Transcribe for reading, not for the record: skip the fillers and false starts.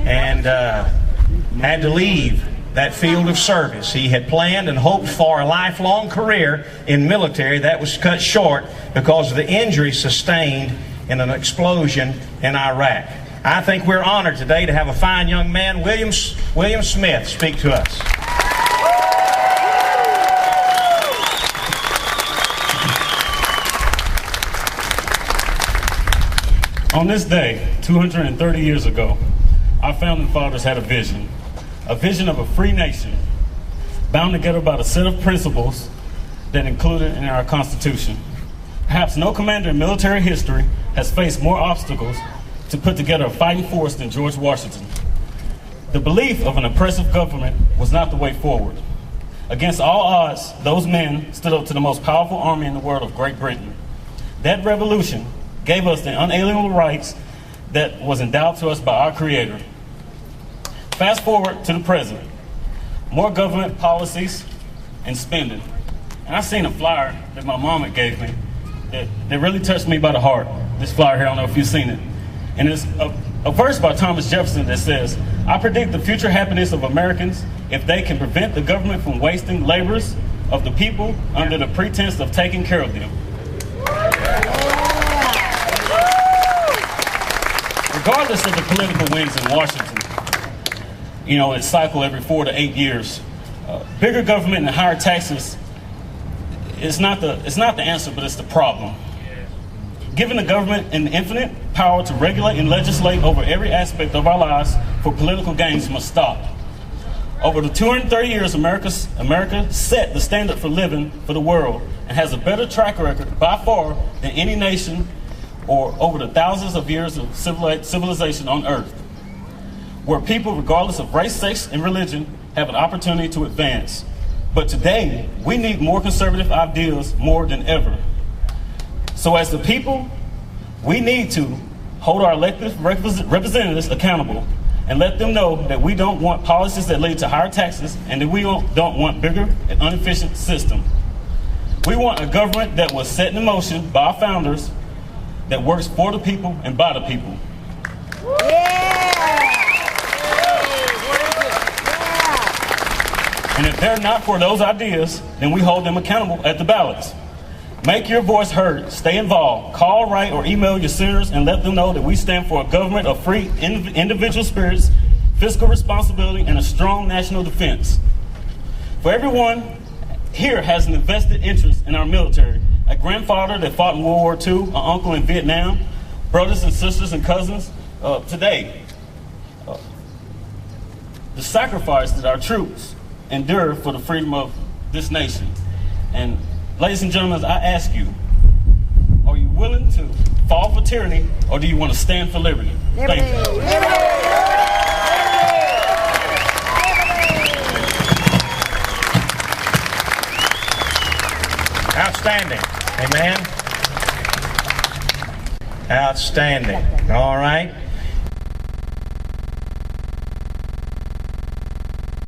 and had to leave that field of service. He had planned and hoped for a lifelong career in military that was cut short because of the injury sustained in an explosion in Iraq. I think we're honored today to have a fine young man, William Smith, speak to us. On this day, 230 years ago, our founding fathers had a vision of a free nation, bound together by a set of principles that included in our Constitution. Perhaps no commander in military history has faced more obstacles to put together a fighting force than George Washington. The belief of an oppressive government was not the way forward. Against all odds, those men stood up to the most powerful army in the world of Great Britain. That revolution gave us the unalienable rights that was endowed to us by our Creator. Fast forward to the present. More government policies and spending. And I seen a flyer that my mama gave me that really touched me by the heart. This flyer here, I don't know if you've seen it. And it's a verse by Thomas Jefferson that says, "I predict the future happiness of Americans if they can prevent the government from wasting labors of the people under the pretense of taking care of them." Regardless of the political winds in Washington, it cycles every 4 to 8 years. Bigger government and higher taxes is not the answer, but it's the problem. Giving the government an infinite power to regulate and legislate over every aspect of our lives for political gains must stop. Over the 230 years, America set the standard for living for the world and has a better track record by far than any nation or over the thousands of years of civilization on earth, where people, regardless of race, sex, and religion, have an opportunity to advance. But today, we need more conservative ideas more than ever. So as the people, we need to hold our elected representatives accountable and let them know that we don't want policies that lead to higher taxes and that we don't want bigger and inefficient system. We want a government that was set in motion by our founders that works for the people and by the people. And if they're not for those ideas, then we hold them accountable at the ballots. Make your voice heard. Stay involved. Call, write, or email your senators and let them know that we stand for a government of free individual spirits, fiscal responsibility, and a strong national defense. For everyone here has an invested interest in our military. A grandfather that fought in World War II, an uncle in Vietnam, brothers and sisters and cousins today. The sacrifice that our troops endure for the freedom of this nation. And ladies and gentlemen, I ask you, are you willing to fall for tyranny or do you want to stand for liberty? Thank you. Outstanding. Amen. Outstanding. All right.